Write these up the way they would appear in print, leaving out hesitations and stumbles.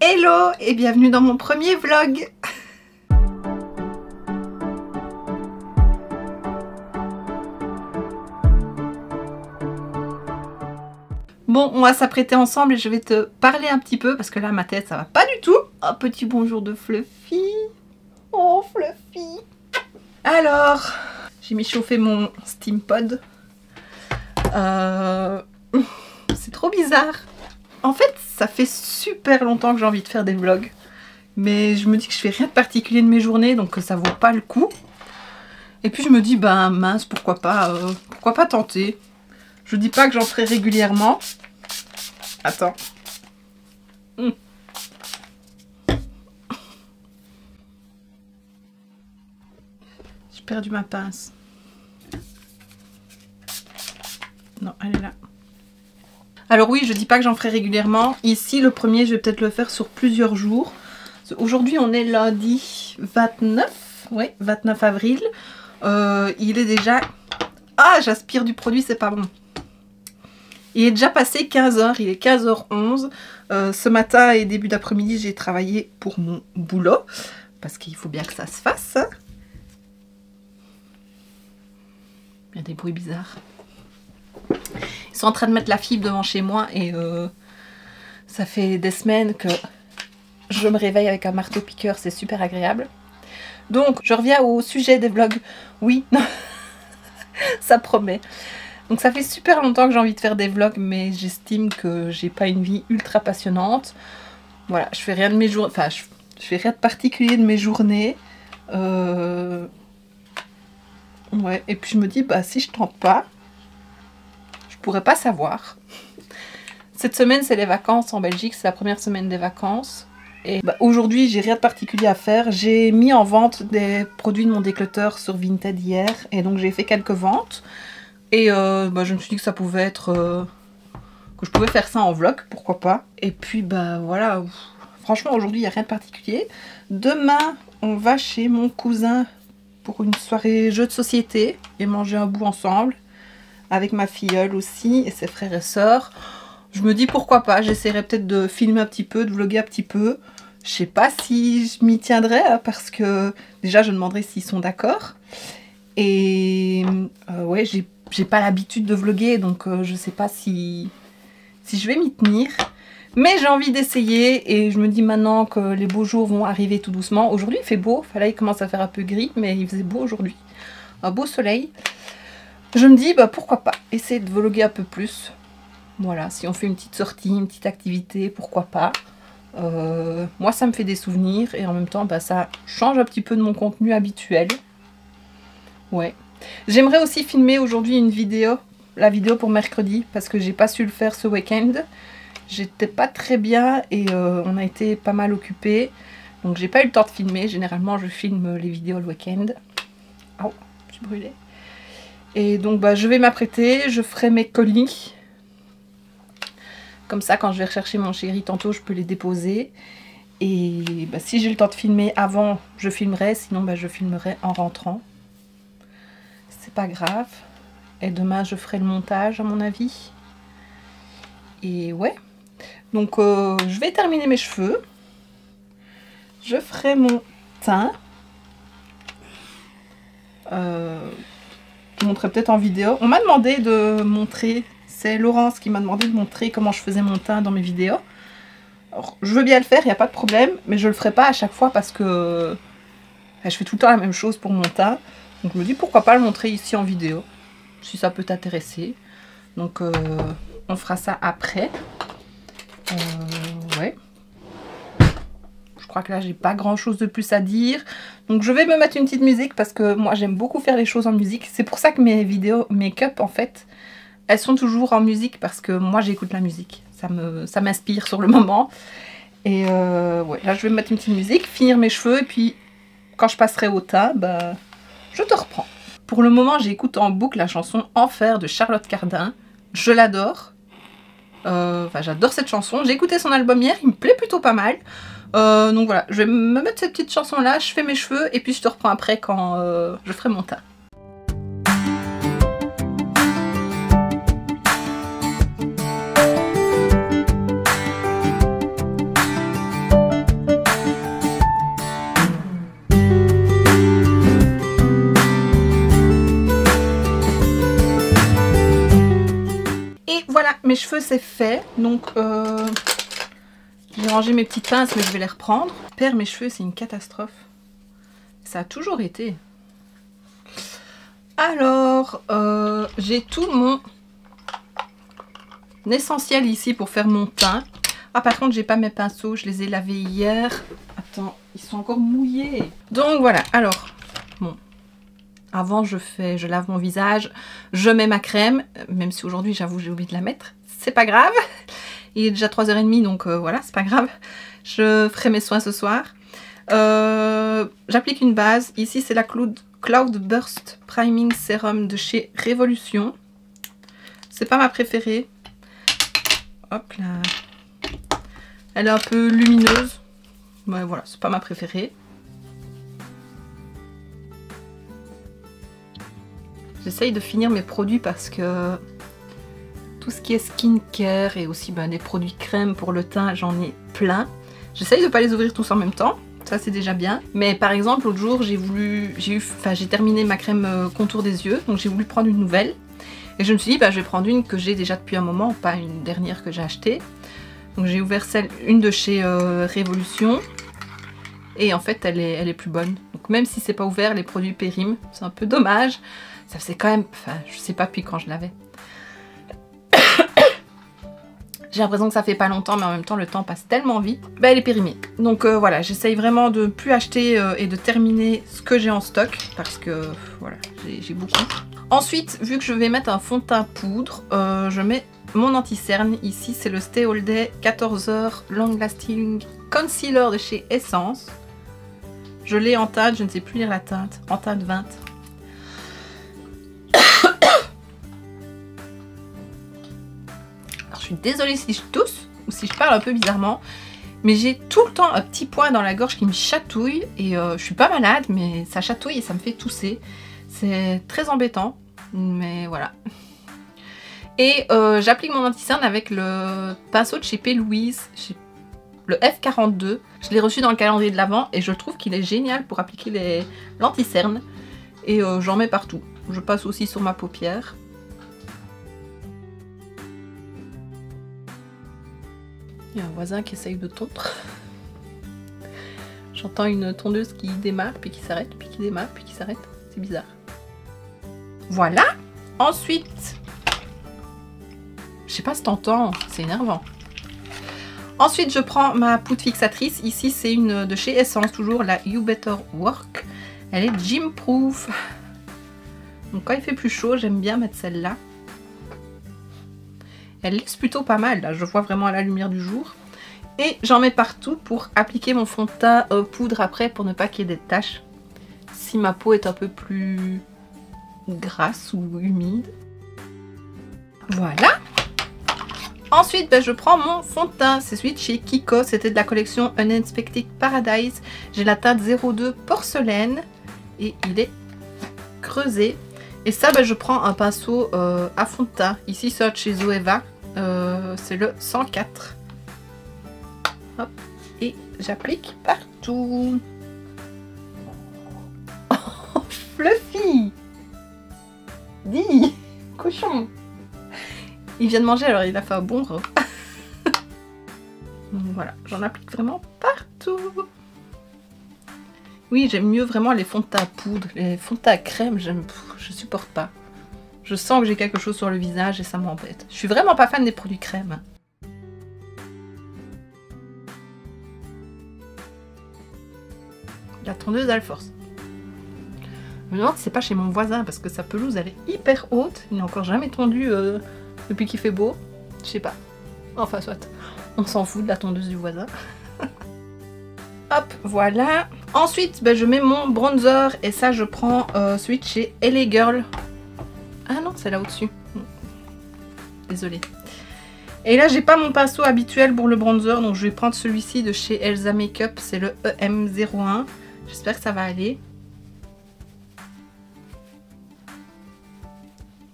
Hello et bienvenue dans mon premier vlog. Bon, on va s'apprêter ensemble et je vais te parler un petit peu parce que là ma tête ça va pas du tout. Un petit bonjour de Fluffy. Oh Fluffy. Alors, j'ai mis chauffer mon Steam Pod. C'est trop bizarre. En fait, ça fait super longtemps que j'ai envie de faire des vlogs. Mais je me dis que je fais rien de particulier de mes journées, donc ça vaut pas le coup. Et puis je me dis, ben mince, pourquoi pas tenter. Je dis pas que j'en ferai régulièrement. Attends. J'ai perdu ma pince. Non, elle est là. Alors oui, je dis pas que j'en ferai régulièrement. Ici, le premier, je vais peut-être le faire sur plusieurs jours. Aujourd'hui, on est lundi 29. Oui, 29 avril. Il est déjà... Ah, j'aspire du produit, c'est pas bon. Il est déjà passé 15 h. Il est 15h11. Ce matin et début d'après-midi, j'ai travaillé pour mon boulot. Parce qu'il faut bien que ça se fasse. Il y a des bruits bizarres. Ils sont en train de mettre la fibre devant chez moi et ça fait des semaines que je me réveille avec un marteau-piqueur, c'est super agréable. Donc, je reviens au sujet des vlogs. Oui, ça promet. Donc, ça fait super longtemps que j'ai envie de faire des vlogs, mais j'estime que j'ai pas une vie ultra passionnante. Voilà, je fais rien de mes journées, enfin, je fais rien de particulier de mes journées. Ouais, et puis je me dis, bah si je tente pas, je pourrais pas savoir. Cette semaine, c'est les vacances en Belgique, c'est la première semaine des vacances. Et bah, aujourd'hui, j'ai rien de particulier à faire. J'ai mis en vente des produits de mon déclutter sur Vinted hier. Et donc, j'ai fait quelques ventes. Et bah, je me suis dit que ça pouvait être... que je pouvais faire ça en vlog, pourquoi pas. Et puis, bah voilà. Franchement, aujourd'hui, il n'y a rien de particulier. Demain, on va chez mon cousin pour une soirée jeux de société. Et manger un bout ensemble. Avec ma filleule aussi et ses frères et sœurs. Je me dis pourquoi pas, j'essaierai peut-être de filmer un petit peu, de vlogger un petit peu. Je sais pas si je m'y tiendrai parce que déjà je demanderai s'ils sont d'accord. Et ouais, j'ai pas l'habitude de vlogger donc je sais pas si je vais m'y tenir. Mais j'ai envie d'essayer et je me dis maintenant que les beaux jours vont arriver tout doucement. Aujourd'hui il fait beau, là il commence à faire un peu gris mais il faisait beau aujourd'hui. Un beau soleil. Je me dis bah pourquoi pas essayer de vlogger un peu plus. Voilà, si on fait une petite sortie, une petite activité, pourquoi pas. Moi, ça me fait des souvenirs et en même temps, bah, ça change un petit peu de mon contenu habituel. Ouais. J'aimerais aussi filmer aujourd'hui une vidéo, la vidéo pour mercredi, parce que j'ai pas su le faire ce week-end. J'étais pas très bien et on a été pas mal occupés. Donc, j'ai pas eu le temps de filmer. Généralement, je filme les vidéos le week-end. Oh, je suis brûlée. Et donc, bah, je vais m'apprêter, je ferai mes colis. Comme ça, quand je vais rechercher mon chéri, tantôt, je peux les déposer. Et bah, si j'ai le temps de filmer avant, je filmerai. Sinon, bah, je filmerai en rentrant. C'est pas grave. Et demain, je ferai le montage, à mon avis. Et ouais. Donc, je vais terminer mes cheveux. Je ferai mon teint. Je montrerai peut-être en vidéo. On m'a demandé de montrer... C'est Laurence qui m'a demandé de montrer comment je faisais mon teint dans mes vidéos. Alors, je veux bien le faire, il n'y a pas de problème, mais je le ferai pas à chaque fois parce que je fais tout le temps la même chose pour mon teint. Donc je me dis pourquoi pas le montrer ici en vidéo, si ça peut t'intéresser. Donc on fera ça après. Ouais. Je crois que là j'ai pas grand chose de plus à dire. Donc je vais me mettre une petite musique parce que moi j'aime beaucoup faire les choses en musique. C'est pour ça que mes vidéos make-up en fait... Elles sont toujours en musique parce que moi j'écoute la musique. Ça m'inspire sur le moment. Et ouais, là je vais me mettre une petite musique, finir mes cheveux et puis quand je passerai au teint, bah, je te reprends. Pour le moment j'écoute en boucle la chanson Enfer de Charlotte Cardin. Je l'adore. Enfin j'adore cette chanson. J'ai écouté son album hier, il me plaît plutôt pas mal. Donc voilà, je vais me mettre cette petite chanson là, je fais mes cheveux et puis je te reprends après quand je ferai mon teint. mes cheveux c'est fait, donc j'ai rangé mes petites pinces mais je vais les reprendre. Perdre mes cheveux c'est une catastrophe. Ça a toujours été. Alors, j'ai tout mon essentiel ici pour faire mon teint. Ah par contre j'ai pas mes pinceaux, je les ai lavés hier. Attends, ils sont encore mouillés. Donc voilà, alors, bon. Avant je lave mon visage, je mets ma crème. Même si aujourd'hui j'avoue j'ai oublié de la mettre. C'est pas grave. Il est déjà 3h30 donc voilà, c'est pas grave. Je ferai mes soins ce soir. J'applique une base. Ici c'est la Cloud Burst Priming Serum de chez Révolution. C'est pas ma préférée. Hop là. Elle est un peu lumineuse. Ouais, voilà, c'est pas ma préférée. J'essaye de finir mes produits parce que tout ce qui est skincare et aussi des produits crème pour le teint, j'en ai plein. J'essaye de pas les ouvrir tous en même temps. Ça c'est déjà bien. Mais par exemple l'autre jour j'ai terminé ma crème contour des yeux. Donc j'ai voulu prendre une nouvelle. Et je me suis dit je vais prendre une que j'ai déjà depuis un moment, pas une dernière que j'ai achetée. Donc j'ai ouvert une de chez Révolution. Et en fait elle est plus bonne. Donc même si c'est pas ouvert, les produits périment. C'est un peu dommage. Ça faisait quand même, je sais pas depuis quand je l'avais. J'ai l'impression que ça fait pas longtemps, mais en même temps le temps passe tellement vite. Elle est périmée. Donc voilà, j'essaye vraiment de plus acheter et de terminer ce que j'ai en stock. Parce que voilà, j'ai beaucoup. Ensuite, vu que je vais mettre un fond de teint poudre, je mets mon anti-cerne. Ici, c'est le Stay All Day 14h Long Lasting Concealer de chez Essence. Je l'ai en teinte, je ne sais plus lire la teinte, en teinte 20. Alors, je suis désolée si je tousse ou si je parle un peu bizarrement, mais j'ai tout le temps un petit point dans la gorge qui me chatouille et je suis pas malade, mais ça chatouille et ça me fait tousser. C'est très embêtant, mais voilà. Et j'applique mon anti-cerne avec le pinceau de chez P. Louise, le F42. Je l'ai reçu dans le calendrier de l'Avent et je trouve qu'il est génial pour appliquer l'anti-cerne. Et j'en mets partout. Je passe aussi sur ma paupière. Il y a un voisin qui essaye de tondre. J'entends une tondeuse qui démarre, puis qui s'arrête, puis qui démarre, puis qui s'arrête. C'est bizarre. Voilà. Ensuite, je sais pas si t'entends, c'est énervant. Ensuite, je prends ma poudre fixatrice. Ici, c'est une de chez Essence, toujours la You Better Work. Elle est gym proof. Donc quand il fait plus chaud, j'aime bien mettre celle-là. Elle lisse plutôt pas mal, là. Je vois vraiment à la lumière du jour. Et j'en mets partout pour appliquer mon fond de teint poudre après pour ne pas qu'il y ait des taches. Si ma peau est un peu plus grasse ou humide. Voilà. Ensuite, je prends mon fond de teint. C'est celui de chez Kiko. C'était de la collection Unexpected Paradise. J'ai la teinte 02 porcelaine. Et il est creusé. Et ça, je prends un pinceau à fond de teint. Ici, ça de chez Zoeva. C'est le 104. Hop. Et j'applique partout. Oh, Fluffy! Dis! Cochon! Il vient de manger, alors il a fait un bon repas. Donc voilà, j'en applique vraiment partout. Oui, j'aime mieux vraiment les fonds de teint à poudre. Les fonds de teint à crème, je supporte pas. Je sens que j'ai quelque chose sur le visage et ça m'embête. Je suis vraiment pas fan des produits crème. La tondeuse, elle force. Je me demande si c'est pas chez mon voisin parce que sa pelouse, elle est hyper haute. Il n'a encore jamais tondu depuis qu'il fait beau. Je sais pas. Enfin, soit. On s'en fout de la tondeuse du voisin. Hop, voilà. Ensuite, je mets mon bronzer et ça, je prends celui de chez LA Girl. Ah non, c'est là au-dessus. Désolée. Et là, j'ai pas mon pinceau habituel pour le bronzer, donc je vais prendre celui-ci de chez Elsa Makeup. C'est le EM01. J'espère que ça va aller.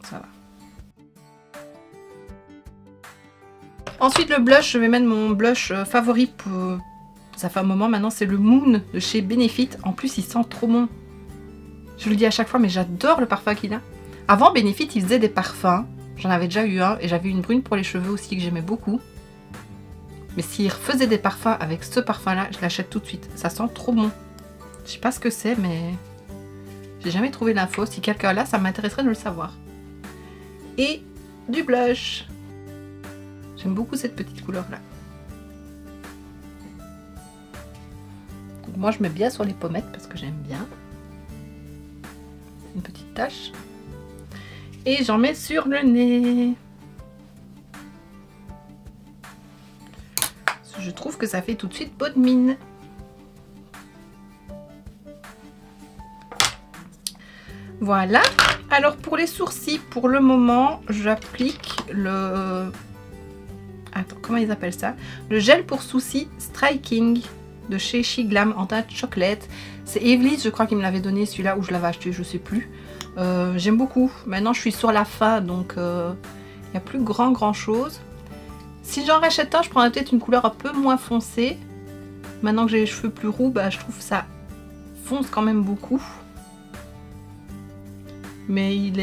Ça va. Ensuite, le blush, je vais mettre mon blush favori pour... Ça fait un moment maintenant, c'est le Moon de chez Benefit. En plus, il sent trop bon. Je le dis à chaque fois, mais j'adore le parfum qu'il a. Avant, Benefit, il faisait des parfums. J'en avais déjà eu un et j'avais une brune pour les cheveux aussi que j'aimais beaucoup. Mais s'ils refaisaient des parfums avec ce parfum là, je l'achète tout de suite. Ça sent trop bon. Je sais pas ce que c'est mais j'ai jamais trouvé l'info. Si quelqu'un l'a, ça m'intéresserait de le savoir. Et du blush. J'aime beaucoup cette petite couleur là. Donc moi je mets bien sur les pommettes parce que j'aime bien. Une petite tache. Et j'en mets sur le nez. Je trouve que ça fait tout de suite bonne mine. Voilà. Alors pour les sourcils, pour le moment, j'applique le... Attends, comment ils appellent ça? Le gel pour sourcils Striking de chez SheGlam en teinte chocolate. C'est Evelyn, je crois qu'il me l'avait donné celui-là, ou je l'avais acheté, je sais plus. J'aime beaucoup. Maintenant, je suis sur la fin, donc il n'y a plus grand chose. Si j'en rachète un, je prendrais peut-être une couleur un peu moins foncée. Maintenant que j'ai les cheveux plus roux, bah, je trouve que ça fonce quand même beaucoup. Mais il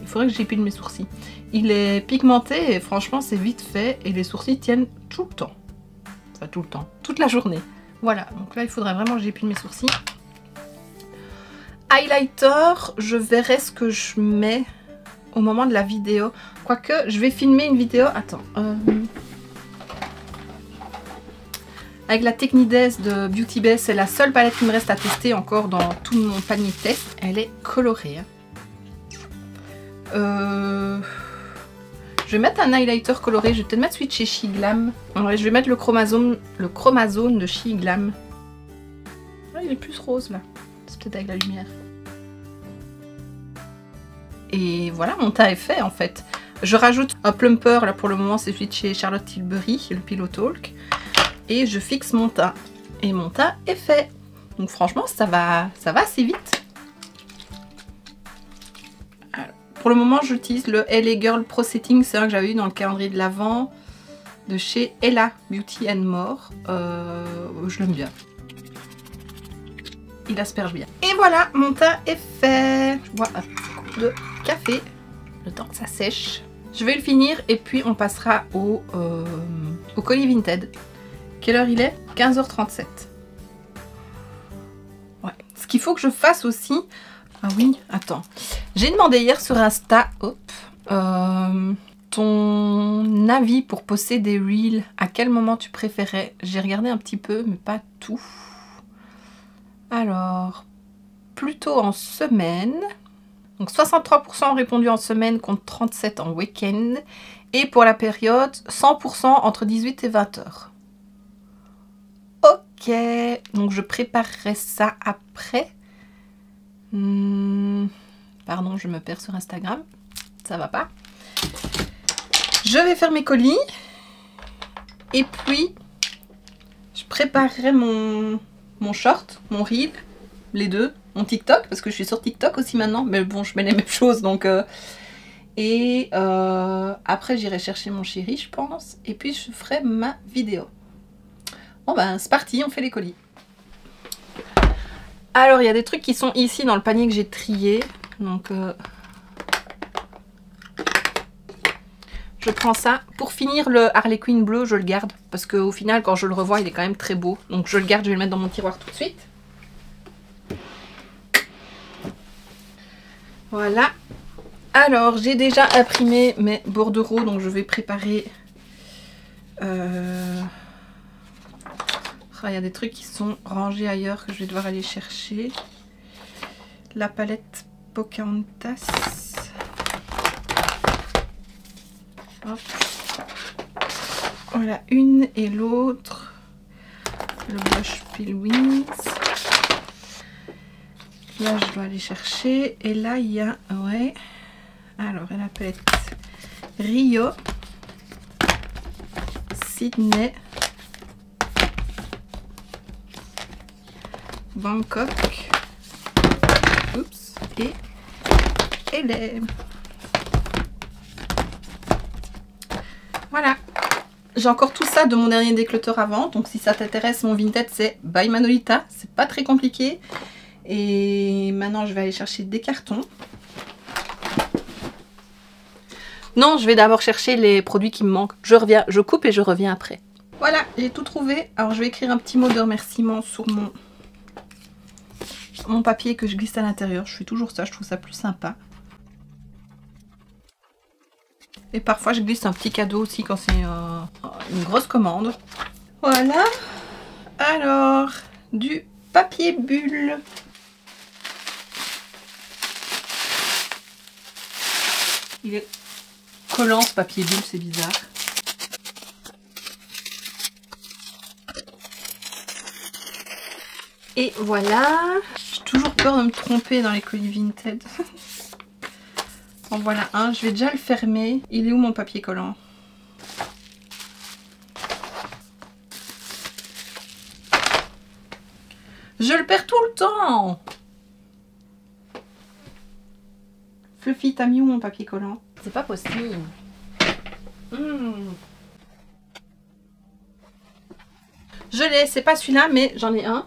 faudrait que j'épile mes sourcils. Il est pigmenté et franchement c'est vite fait et les sourcils tiennent tout le temps. Enfin tout le temps, toute la journée. Voilà, donc là il faudrait vraiment que j'épile mes sourcils. Highlighter, je verrai ce que je mets au moment de la vidéo. Quoique, je vais filmer une vidéo. Attends. Avec la Technides de Beauty Bay, c'est la seule palette qui me reste à tester encore dans tout mon panier de test. Elle est colorée. Je vais mettre un highlighter coloré. Je vais peut-être mettre celui de chez SheGlam. Ouais, je vais mettre le chromazone de SheGlam. Ah, il est plus rose là. C'est peut-être avec la lumière. Et voilà, mon teint est fait en fait. Je rajoute un plumper, là pour le moment c'est celui de chez Charlotte Tilbury, le Pillow Talk. Et je fixe mon teint. Et mon teint est fait. Donc franchement ça va assez vite. Alors, pour le moment j'utilise le LA Girl Pro Setting, c'est un que j'avais eu dans le calendrier de l'Avent de chez Ella Beauty and More. Je l'aime bien. Il asperge bien. Et voilà, mon teint est fait. Je bois un coup de café, le temps que ça sèche. Je vais le finir et puis on passera au colis Vinted. Quelle heure il est? 15h37. Ouais. Ce qu'il faut que je fasse aussi... Ah oui, attends. J'ai demandé hier sur Insta, ton avis pour poster des reels. À quel moment tu préférais? J'ai regardé un petit peu, mais pas tout. Alors, plutôt en semaine. Donc 63% ont répondu en semaine contre 37% en week-end. Et pour la période, 100% entre 18 et 20 heures. Ok, donc je préparerai ça après. Pardon, je me perds sur Instagram. Ça va pas. Je vais faire mes colis. Et puis, je préparerai mon short, mon reel, les deux, mon TikTok, parce que je suis sur TikTok aussi maintenant, mais bon, je mets les mêmes choses, donc... après, j'irai chercher mon chéri, je pense, et puis je ferai ma vidéo. Bon ben, c'est parti, on fait les colis. Alors, il y a des trucs qui sont ici dans le panier que j'ai trié, donc... je prends ça. Pour finir, le Harley Quinn bleu, je le garde. Parce qu'au final, quand je le revois, il est quand même très beau. Donc je le garde, je vais le mettre dans mon tiroir tout de suite. Voilà. Alors, j'ai déjà imprimé mes bordereaux. Donc je vais préparer... il y a des trucs qui sont rangés ailleurs que je vais devoir aller chercher. La palette Pocahontas. Hop. Voilà, une et l'autre. Le blush Pilwings. Là, je dois aller chercher. Et là, il y a... Ouais. Alors, la palette Rio. Sydney. Bangkok. Oups. Et LA. Voilà, j'ai encore tout ça de mon dernier déclutter avant, donc si ça t'intéresse, mon Vinted c'est by Manolita, c'est pas très compliqué. Et maintenant je vais aller chercher des cartons. Non, je vais d'abord chercher les produits qui me manquent. Je reviens, je coupe et je reviens après. Voilà, j'ai tout trouvé. Alors je vais écrire un petit mot de remerciement sur mon papier que je glisse à l'intérieur. Je fais toujours ça, je trouve ça plus sympa. Et parfois je glisse un petit cadeau aussi quand c'est une grosse commande. Voilà. Alors, du papier bulle. Il est collant ce papier bulle, c'est bizarre. Et voilà. J'ai toujours peur de me tromper dans les colis Vinted. En voilà un, je vais déjà le fermer. Il est où mon papier collant? Je le perds tout le temps. Fluffy, t'as mis où mon papier collant? C'est pas possible. Je l'ai, c'est pas celui-là, mais j'en ai un.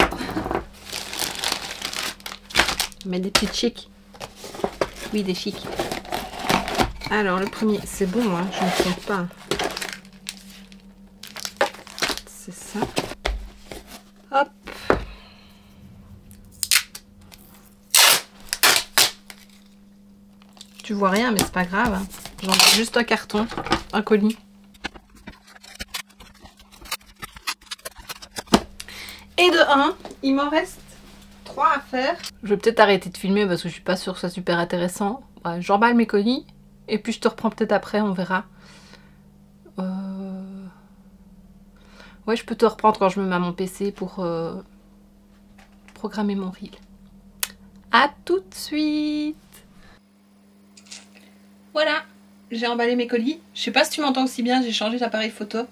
Je vais mettre des petites chics. Oui, des chics. Alors, le premier, c'est bon, hein, je ne me trompe pas. C'est ça. Hop. Tu vois rien, mais c'est pas grave. Hein. J'en ai juste un carton, un colis. Et de 1, il m'en reste 3 à faire. Je vais peut-être arrêter de filmer parce que je suis pas sûre que ce soit super intéressant. Ouais, j'emballe mes colis et puis je te reprends peut-être après, on verra. Ouais, je peux te reprendre quand je me mets à mon PC pour programmer mon reel. À tout de suite. Voilà, j'ai emballé mes colis. Je sais pas si tu m'entends aussi bien, j'ai changé d'appareil photo.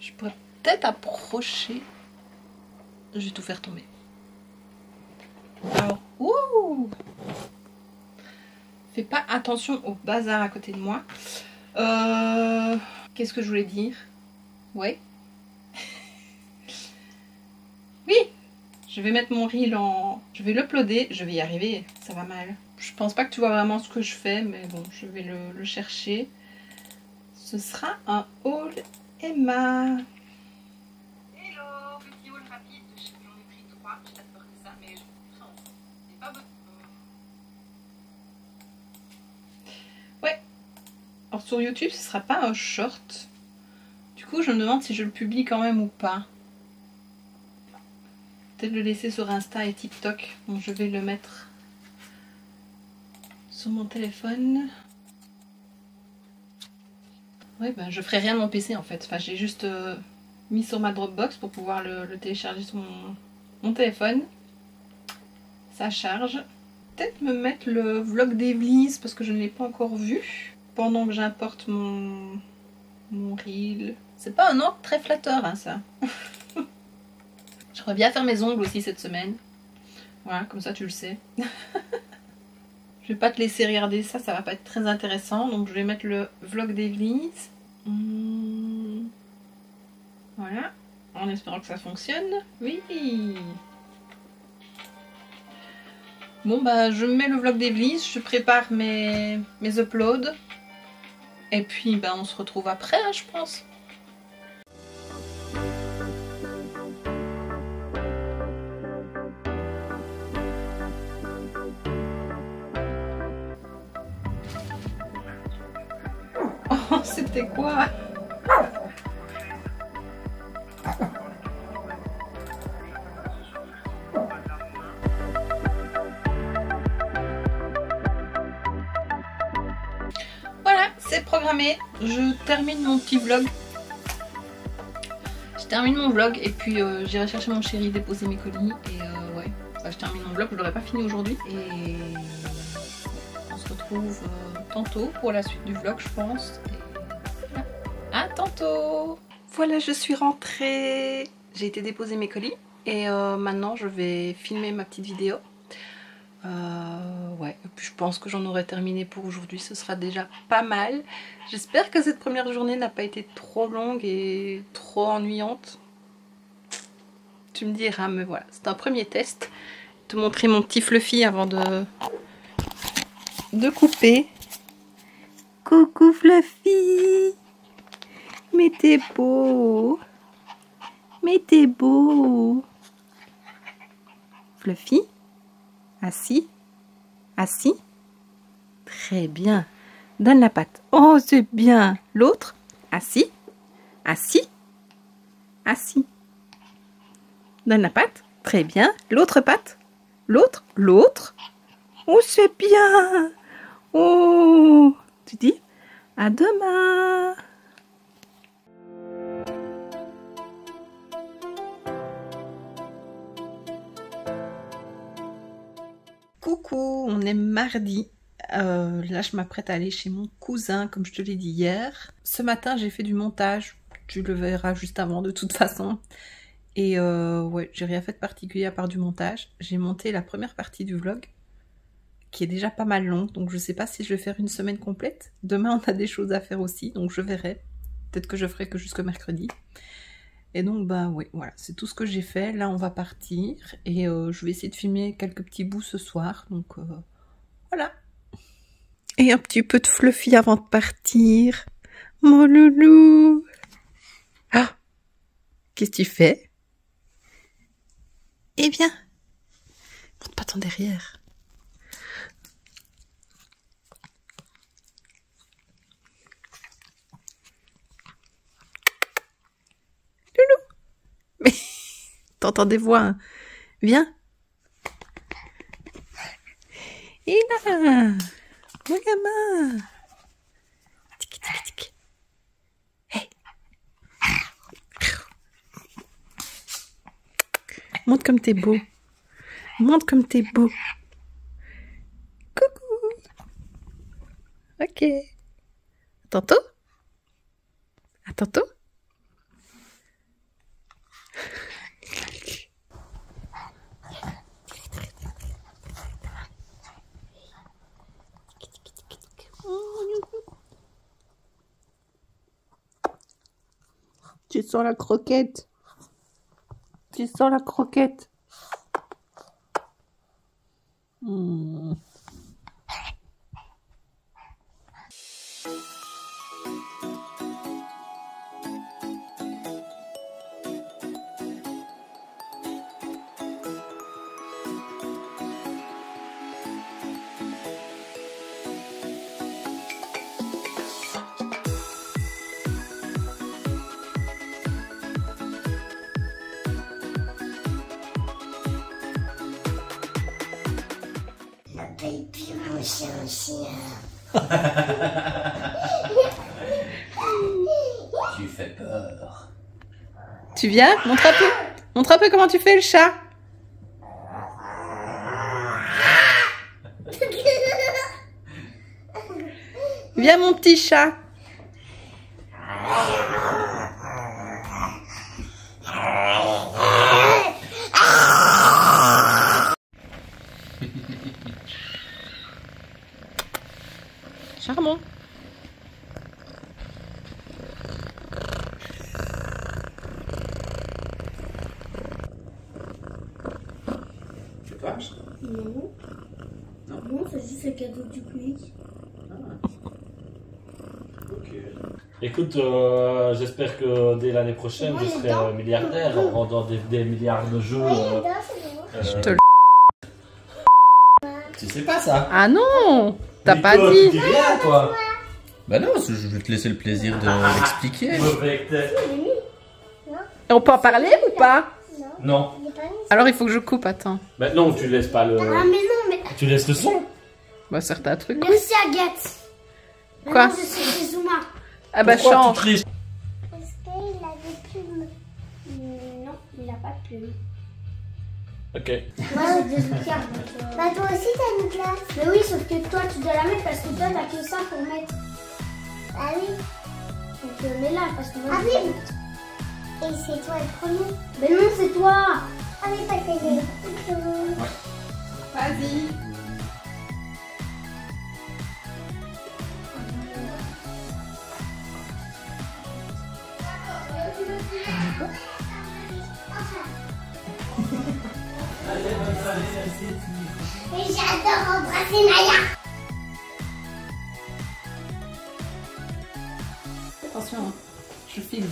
Je pourrais peut-être approcher. Je vais tout faire tomber. Alors, ouh! Fais pas attention au bazar à côté de moi. Qu'est-ce que je voulais dire? Ouais. Oui! Je vais mettre mon reel en... Je vais l'uploader, je vais y arriver, ça va mal. Je pense pas que tu vois vraiment ce que je fais, mais bon, je vais le chercher. Ce sera un haul Emma. Hello, petit haul rapide. J'en ai pris 3, j'ai pas peur que ça, mais c'est pas bon. Ouais. Alors sur YouTube, ce sera pas un short. Du coup, je me demande si je le publie quand même ou pas. Peut-être le laisser sur Insta et TikTok. Bon, je vais le mettre sur mon téléphone. Ouais, ben je ferai rien de mon PC en fait. Enfin, j'ai juste mis sur ma Dropbox pour pouvoir le télécharger sur mon téléphone. Ça charge. Peut-être me mettre le vlog d'Evelise parce que je ne l'ai pas encore vu. Pendant que j'importe mon reel. C'est pas un angle très flatteur, hein, ça. Je reviens faire mes ongles aussi cette semaine. Voilà, comme ça tu le sais. Je vais pas te laisser regarder ça, ça va pas être très intéressant. Donc je vais mettre le vlog d'Evelise. Voilà, en espérant que ça fonctionne. Oui. Bon bah je mets le vlog d'Evelise, je prépare mes uploads. Et puis bah on se retrouve après, hein, je pense. Oh, c'était quoi? Voilà, c'est programmé. Je termine mon petit vlog. Je termine mon vlog et puis j'irai chercher mon chéri, déposer mes colis. Et ouais, enfin, je termine mon vlog, je l'aurais pas fini aujourd'hui. Et on se retrouve tantôt pour la suite du vlog, je pense. Et... à tantôt! Voilà, je suis rentrée. J'ai été déposer mes colis. Et maintenant, je vais filmer ma petite vidéo. Ouais, et puis je pense que j'en aurai terminé pour aujourd'hui, ce sera déjà pas mal. J'espère que cette première journée n'a pas été trop longue et trop ennuyante. Tu me diras, mais voilà, c'est un premier test. Te montrer mon petit Fluffy avant de couper. Coucou Fluffy. Mais t'es beau. Mais t'es beau. Fluffy. Assis. Assis. Très bien. Donne la patte. Oh, c'est bien. L'autre. Assis. Assis. Assis. Donne la patte. Très bien. L'autre patte. L'autre. L'autre. Oh, c'est bien. Oh. Tu dis à demain. Coucou, on est mardi. Là, je m'apprête à aller chez mon cousin, comme je te l'ai dit hier. Ce matin, j'ai fait du montage. Tu le verras juste avant, de toute façon. Et ouais, j'ai rien fait de particulier à part du montage. J'ai monté la première partie du vlog, qui est déjà pas mal longue. Donc, je sais pas si je vais faire une semaine complète. Demain, on a des choses à faire aussi, donc je verrai. Peut-être que je ferai que jusqu'au mercredi. Et donc, bah oui, voilà, c'est tout ce que j'ai fait. Là, on va partir. Et je vais essayer de filmer quelques petits bouts ce soir. Donc, voilà. Et un petit peu de Fluffy avant de partir. Mon loulou. Ah, qu'est-ce que tu fais? Eh bien, monte pas ton derrière. Loulou. Mais, t'entends des voix, hein. Viens. Et là, mon gamin. Tic, tic, tic. Hey. Montre comme t'es beau. Montre comme t'es beau. Coucou. Ok. À tantôt. À tantôt. Tu sens la croquette. Tu sens la croquette. Mmh. Baby, mon chien. Tu fais peur. Tu viens? Montre un peu. Montre un peu comment tu fais le chat. Viens mon petit chat. Charmant. Tu fâches? Non. Non. Non, c'est juste le cadeau du public. Ok. Écoute, j'espère que dès l'année prochaine, Moi, je il serai est milliardaire en vendant des milliards de jeux. c'est bon. te le- Tu sais pas ça? Ah non, t'as Mais pas toi, dit. Tu dis rien, toi. Bah non, je vais te laisser le plaisir de l'expliquer. Mauvais que t'es. Et on peut en parler ou pas? Non. Il est pas mis. Alors il faut que je coupe, attends. Bah non, tu laisses pas le. Ah, mais non, mais. Tu laisses le son. Bah certains trucs. Merci, Agathe. Quoi? Maintenant, je suis chez Zuma. Ah bah Pourquoi change. tu triches? Est-ce qu'il a des plumes? Non, il a pas de plumes. Ok. Moi, j'ai des outards. Bah, toi aussi, t'as une classe. Mais oui, sauf que toi, tu dois la mettre parce que toi, t'as que ça pour mettre. Ah oui. Donc, mets-la parce que moi. Ah oui. Et c'est toi le premier? Mais non, c'est toi. Ah oui, parce que j'ai. Vas-y. Et j'adore embrasser Naya. film.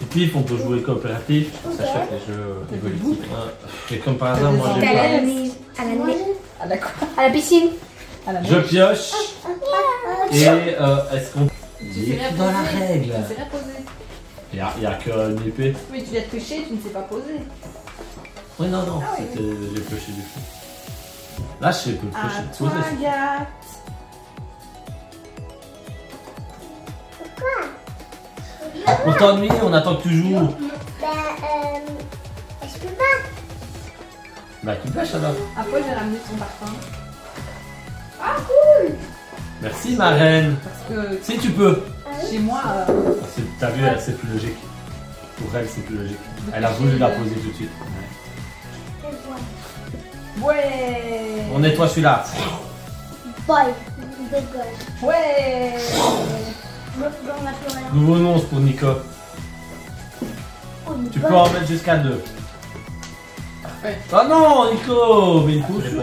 Et puis, on peut jouer coopératif. Ça chouette les jeux évolutifs. Et comme par hasard, moi j'ai pas. Ah d'accord. À la piscine. À la Je pioche. Et est-ce qu'on. C'est dans la règle. Tu ne sais pas poser. Il y a qu'une épée. Oui, tu viens de pêcher, tu ne sais pas poser. Oui, non, Ah oui. c'était. J'ai pioché du coup. Là, je sais plus À piocher. toi, Poser. Agathe. On t'ennuie, on attend que tu joues. Je peux pas. Bah, tu pêches alors. Après, j'ai ramené son parfum. Merci, ma reine. Parce que Si tu peux. chez moi, T'as vu, elle, c'est plus logique. Pour elle, c'est plus logique. Elle a voulu la poser tout de suite. Ouais. ouais. On nettoie celui-là. Bye. Dégage. Ouais. On a plus rien. Nouveau nom pour Nico. Tu peux en mettre jusqu'à 2. Parfait. Oh non, Nico. Mais une potion.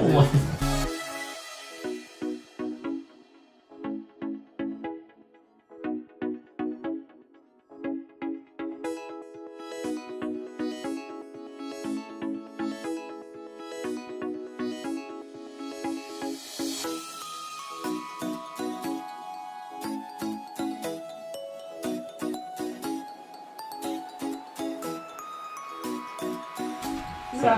Ça.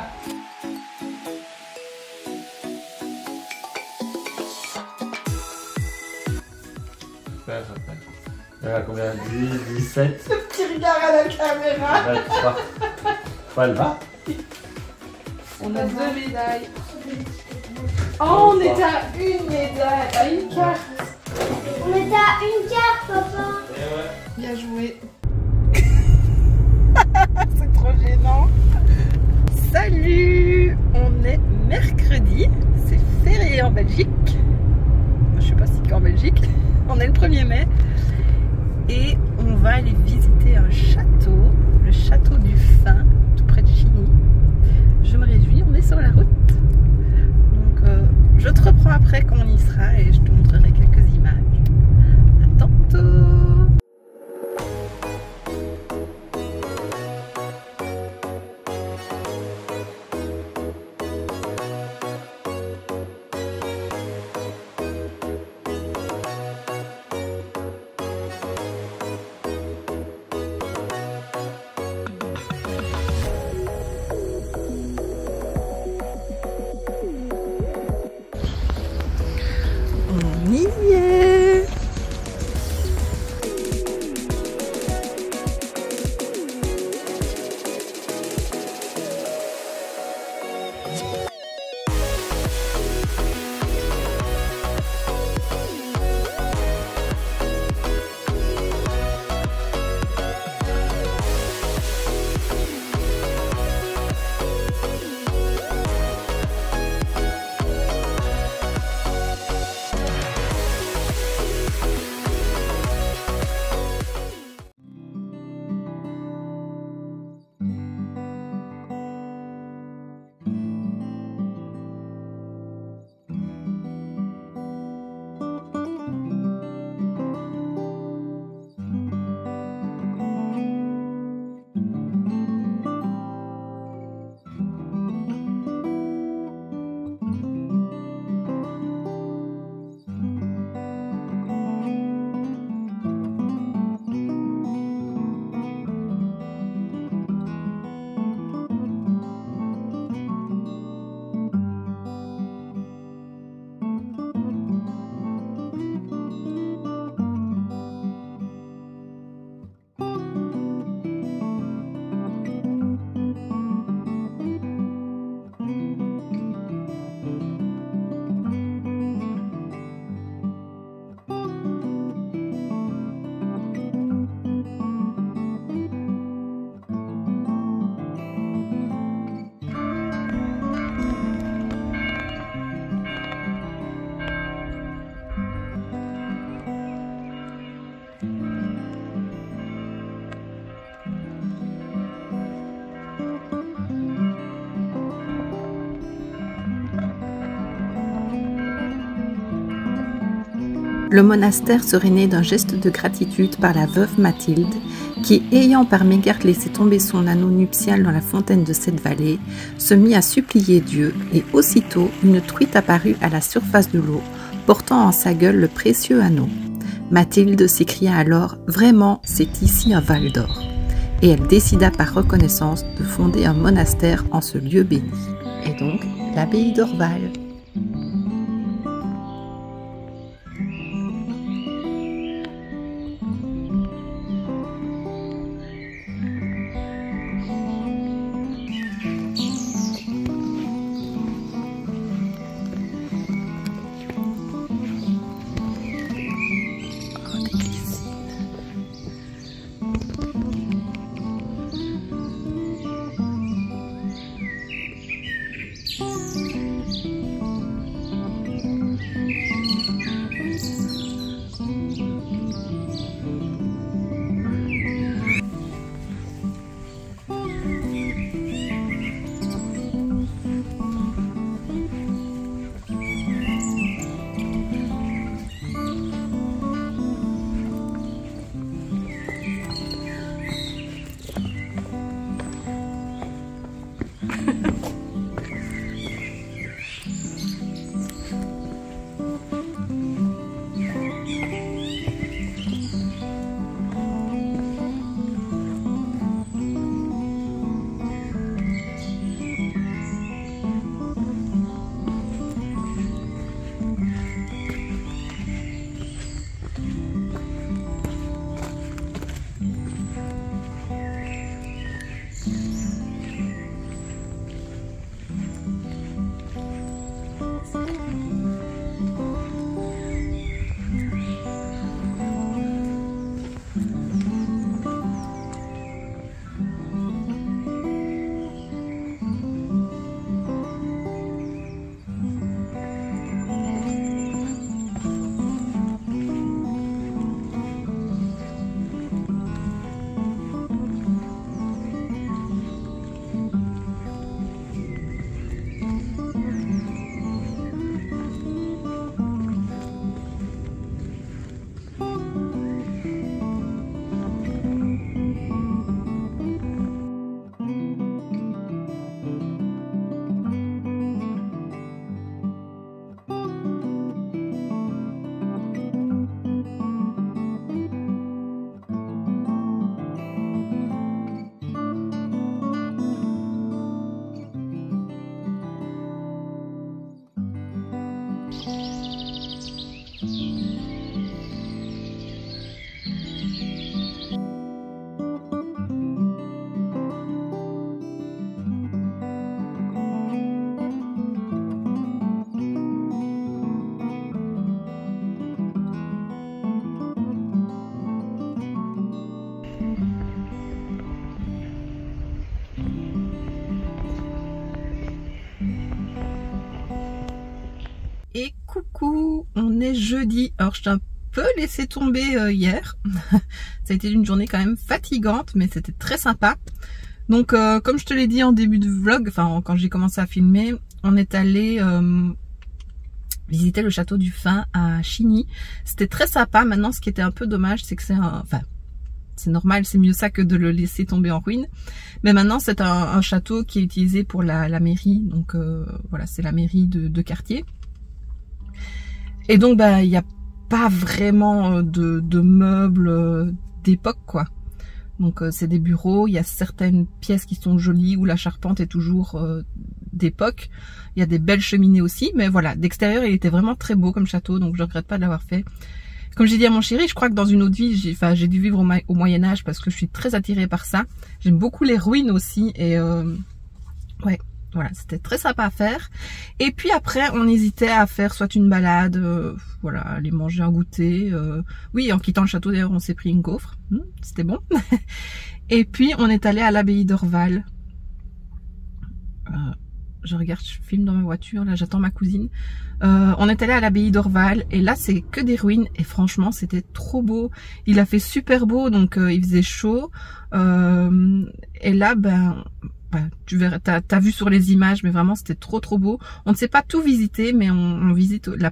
Elle a combien? 10, 17, Petit regard à la caméra. 23. Elle va. On a 2 médailles. Oh, on est à une médaille, à une carte. On était à une carte, papa. Bien joué. C'est trop gênant. Salut, on est mercredi, c'est férié en Belgique. Je sais pas si c'est qu'en Belgique. On est le 1er mai et on va aller visiter un château, le château du Fin, tout près de Chigny. Je me réjouis, on est sur la route. Donc je te reprends après quand on y sera et je te montrerai quelques images. À tantôt. Le monastère serait né d'un geste de gratitude par la veuve Mathilde, qui, ayant par mégarde laissé tomber son anneau nuptial dans la fontaine de cette vallée, se mit à supplier Dieu, et aussitôt une truite apparut à la surface de l'eau, portant en sa gueule le précieux anneau. Mathilde s'écria alors « Vraiment, c'est ici un Val d'Or !» et elle décida par reconnaissance de fonder un monastère en ce lieu béni. Et donc, l'abbaye d'Orval. Et coucou, on est jeudi. Alors je t'ai un peu laissé tomber hier. Ça a été une journée quand même fatigante, mais c'était très sympa. Donc comme je te l'ai dit en début de vlog, enfin quand j'ai commencé à filmer, on est allé visiter le château du Fin à Chigny. C'était très sympa. Maintenant, ce qui était un peu dommage, c'est que c'est un... Enfin, c'est normal, c'est mieux ça que de le laisser tomber en ruine. Mais maintenant, c'est un château qui est utilisé pour la mairie. Donc voilà, c'est la mairie de quartier. Et donc, bah, il n'y a pas vraiment de meubles d'époque, quoi. Donc, c'est des bureaux. Il y a certaines pièces qui sont jolies où la charpente est toujours d'époque. Il y a des belles cheminées aussi. Mais voilà, d'extérieur, il était vraiment très beau comme château. Donc, je ne regrette pas de l'avoir fait. Comme j'ai dit à mon chéri, je crois que dans une autre vie, j'ai dû vivre au Moyen-Âge parce que je suis très attirée par ça. J'aime beaucoup les ruines aussi. Et ouais. Voilà, c'était très sympa à faire. Et puis après, on hésitait à faire soit une balade, voilà, aller manger un goûter. Oui, en quittant le château, d'ailleurs, on s'est pris une gaufre. C'était bon. Et puis, on est allé à l'abbaye d'Orval. Je regarde, je filme dans ma voiture. Là, j'attends ma cousine. On est allé à l'abbaye d'Orval. Et là, c'est que des ruines. Et franchement, c'était trop beau. Il a fait super beau, donc il faisait chaud. Et là, ben... tu verras, t'as vu sur les images, mais vraiment c'était trop beau. On ne sait pas tout visiter, mais on visite la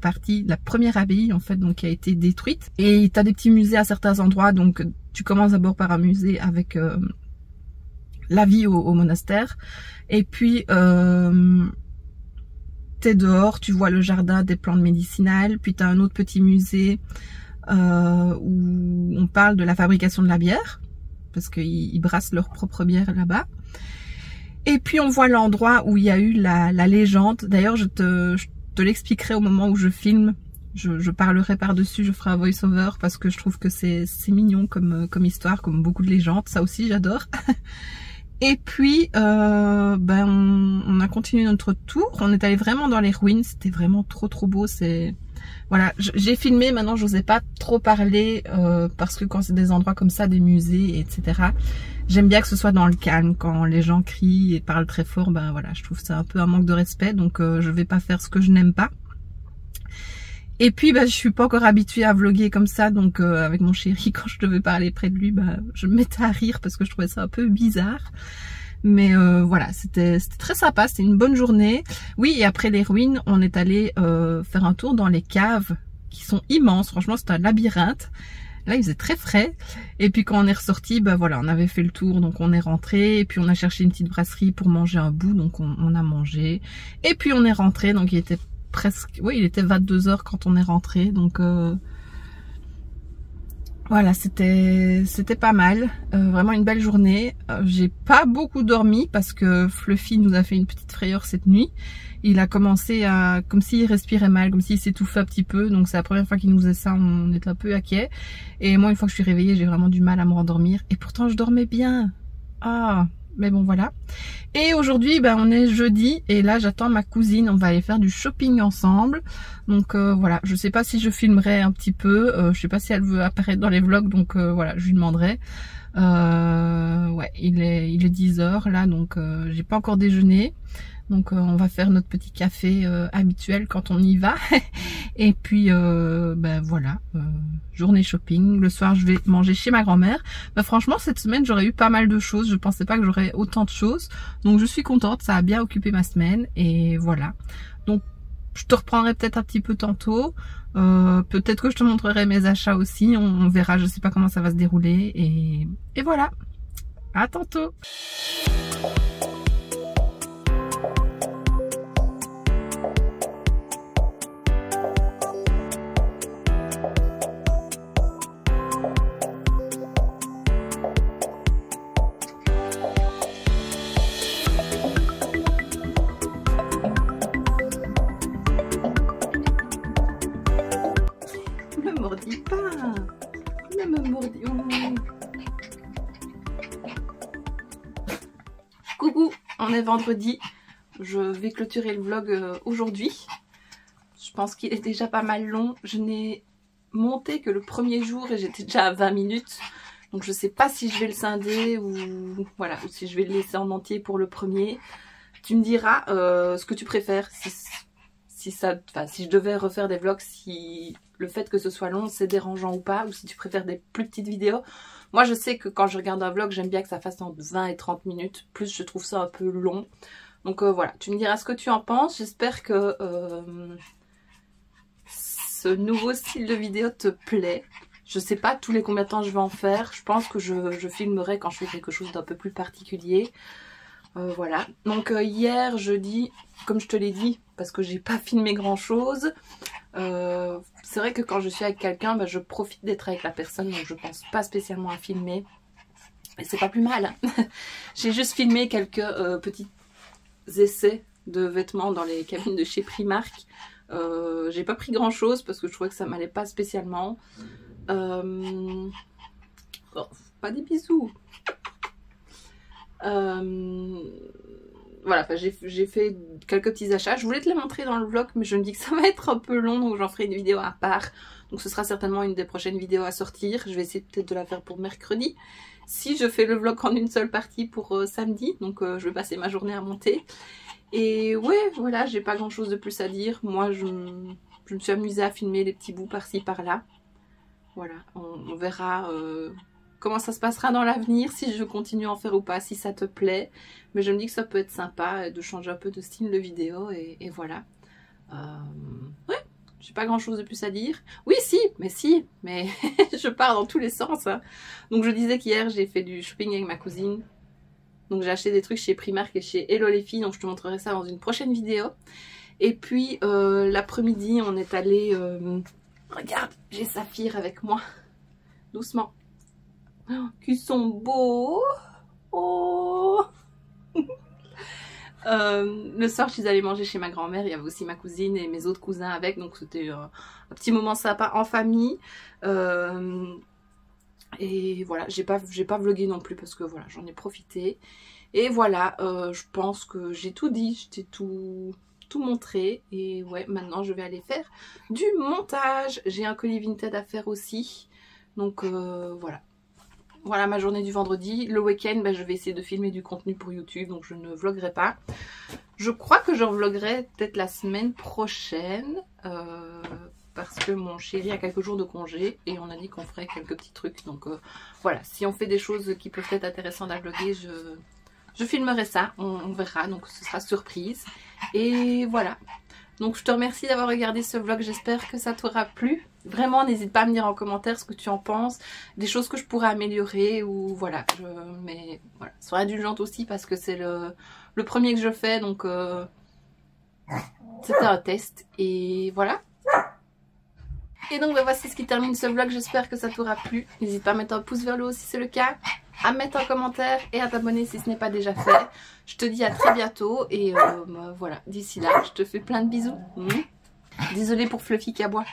première abbaye en fait, donc qui a été détruite. Et t'as des petits musées à certains endroits, donc tu commences d'abord par un musée avec la vie au monastère, et puis t'es dehors, tu vois le jardin des plantes médicinales, puis t'as un autre petit musée où on parle de la fabrication de la bière, parce qu'ils brassent leur propre bière là-bas. Et puis on voit l'endroit où il y a eu la légende. D'ailleurs, je te l'expliquerai au moment où je filme. Je parlerai par-dessus, je ferai un voice-over parce que je trouve que c'est mignon comme histoire, comme beaucoup de légendes. Ça aussi, j'adore. Et puis, on a continué notre tour. On est allé vraiment dans les ruines. C'était vraiment trop beau. Voilà, j'ai filmé, maintenant je n'osais pas trop parler parce que quand c'est des endroits comme ça, des musées, etc., j'aime bien que ce soit dans le calme. Quand les gens crient et parlent très fort, ben voilà, je trouve ça un peu un manque de respect, donc je vais pas faire ce que je n'aime pas. Et puis je suis pas encore habituée à vlogger comme ça, donc avec mon chéri, quand je devais parler près de lui, je me mettais à rire parce que je trouvais ça un peu bizarre. Mais voilà, c'était très sympa, c'était une bonne journée. Oui, et après les ruines, on est allé faire un tour dans les caves qui sont immenses. Franchement, c'était un labyrinthe. Là, il faisait très frais. Et puis quand on est ressorti, voilà, on avait fait le tour, donc on est rentré. Et puis on a cherché une petite brasserie pour manger un bout, donc on a mangé. Et puis on est rentré, donc il était presque, oui, il était 22 h quand on est rentré, donc voilà, c'était pas mal, vraiment une belle journée. J'ai pas beaucoup dormi parce que Fluffy nous a fait une petite frayeur cette nuit. Il a commencé à, comme s'il respirait mal, comme s'il s'étouffait un petit peu, donc c'est la première fois qu'il nous faisait ça, on était un peu inquiets. Et moi, une fois que je suis réveillée, j'ai vraiment du mal à me rendormir, et pourtant je dormais bien. Mais bon, voilà. Et aujourd'hui, on est jeudi, et là j'attends ma cousine, on va aller faire du shopping ensemble. Donc voilà, je sais pas si je filmerai un petit peu, je sais pas si elle veut apparaître dans les vlogs, donc voilà, je lui demanderai. Ouais, il est 10 h là, donc j'ai pas encore déjeuné. Donc on va faire notre petit café habituel quand on y va. Et puis voilà, journée shopping. Le soir je vais manger chez ma grand-mère. Franchement cette semaine j'aurais eu pas mal de choses. Je pensais pas que j'aurais autant de choses. Donc je suis contente, ça a bien occupé ma semaine. Et voilà. Donc je te reprendrai peut-être un petit peu tantôt. Peut-être que je te montrerai mes achats aussi. On verra, je sais pas comment ça va se dérouler. Et voilà. À tantôt. Coucou, on est vendredi. Je vais clôturer le vlog aujourd'hui. Je pense qu'il est déjà pas mal long. Je n'ai monté que le premier jour et j'étais déjà à 20 minutes. Donc je sais pas si je vais le scinder ou voilà, ou si je vais le laisser en entier pour le premier. Tu me diras ce que tu préfères. Si je devais refaire des vlogs, si le fait que ce soit long c'est dérangeant ou pas, ou si tu préfères des plus petites vidéos. Moi je sais que quand je regarde un vlog, j'aime bien que ça fasse entre 20 et 30 minutes, plus je trouve ça un peu long. Donc voilà, tu me diras ce que tu en penses. J'espère que ce nouveau style de vidéo te plaît. Je sais pas tous les combien de temps je vais en faire, je pense que je filmerai quand je fais quelque chose d'un peu plus particulier. Voilà, donc hier jeudi, comme je te l'ai dit, parce que j'ai pas filmé grand chose, c'est vrai que quand je suis avec quelqu'un, je profite d'être avec la personne, donc je pense pas spécialement à filmer, et c'est pas plus mal, hein. J'ai juste filmé quelques petits essais de vêtements dans les cabines de chez Primark. J'ai pas pris grand chose parce que je trouvais que ça m'allait pas spécialement. Oh, pas des bisous. Voilà, j'ai fait quelques petits achats. Je voulais te les montrer dans le vlog, mais je me dis que ça va être un peu long, donc j'en ferai une vidéo à part. Donc ce sera certainement une des prochaines vidéos à sortir. Je vais essayer peut-être de la faire pour mercredi. Si je fais le vlog en une seule partie pour samedi, donc je vais passer ma journée à monter. Et ouais, voilà, j'ai pas grand chose de plus à dire. Moi, je me suis amusée à filmer les petits bouts par-ci par-là. Voilà, on verra comment ça se passera dans l'avenir, si je continue à en faire ou pas, si ça te plaît. Mais je me dis que ça peut être sympa de changer un peu de style de vidéo et voilà. Ouais, j'ai pas grand chose de plus à dire. Oui, si, mais je pars dans tous les sens. Hein. Donc je disais qu'hier j'ai fait du shopping avec ma cousine. Donc j'ai acheté des trucs chez Primark et chez Hello les filles, donc je te montrerai ça dans une prochaine vidéo. Et puis l'après-midi on est allé... regarde, j'ai Saphir avec moi. Doucement. Oh, qu'ils sont beaux. Oh. Le soir je suis allée manger chez ma grand-mère, il y avait aussi ma cousine et mes autres cousins avec, donc c'était un petit moment sympa en famille. Et voilà, j'ai pas vlogué non plus parce que voilà, j'en ai profité. Et voilà, je pense que j'ai tout dit, je t'ai tout montré. Et ouais, maintenant je vais aller faire du montage. J'ai un colis Vinted à faire aussi. Donc voilà. Voilà ma journée du vendredi. Le week-end, bah, je vais essayer de filmer du contenu pour YouTube, donc je ne vloguerai pas. Je crois que j'en vloguerai peut-être la semaine prochaine, parce que mon chéri a quelques jours de congé et on a dit qu'on ferait quelques petits trucs. Donc voilà, si on fait des choses qui peuvent être intéressantes à vlogger, je filmerai ça, on verra, donc ce sera surprise. Et voilà. Donc je te remercie d'avoir regardé ce vlog, j'espère que ça t'aura plu. Vraiment, n'hésite pas à me dire en commentaire ce que tu en penses, des choses que je pourrais améliorer ou voilà. Mais voilà, sois indulgente aussi parce que c'est le premier que je fais, donc c'était un test et voilà. Et donc bah, voici ce qui termine ce vlog, j'espère que ça t'aura plu. N'hésite pas à mettre un pouce vers le haut si c'est le cas, à mettre un commentaire et à t'abonner si ce n'est pas déjà fait. Je te dis à très bientôt et bah, voilà, d'ici là, je te fais plein de bisous. Désolée pour Fluffy qui aboie.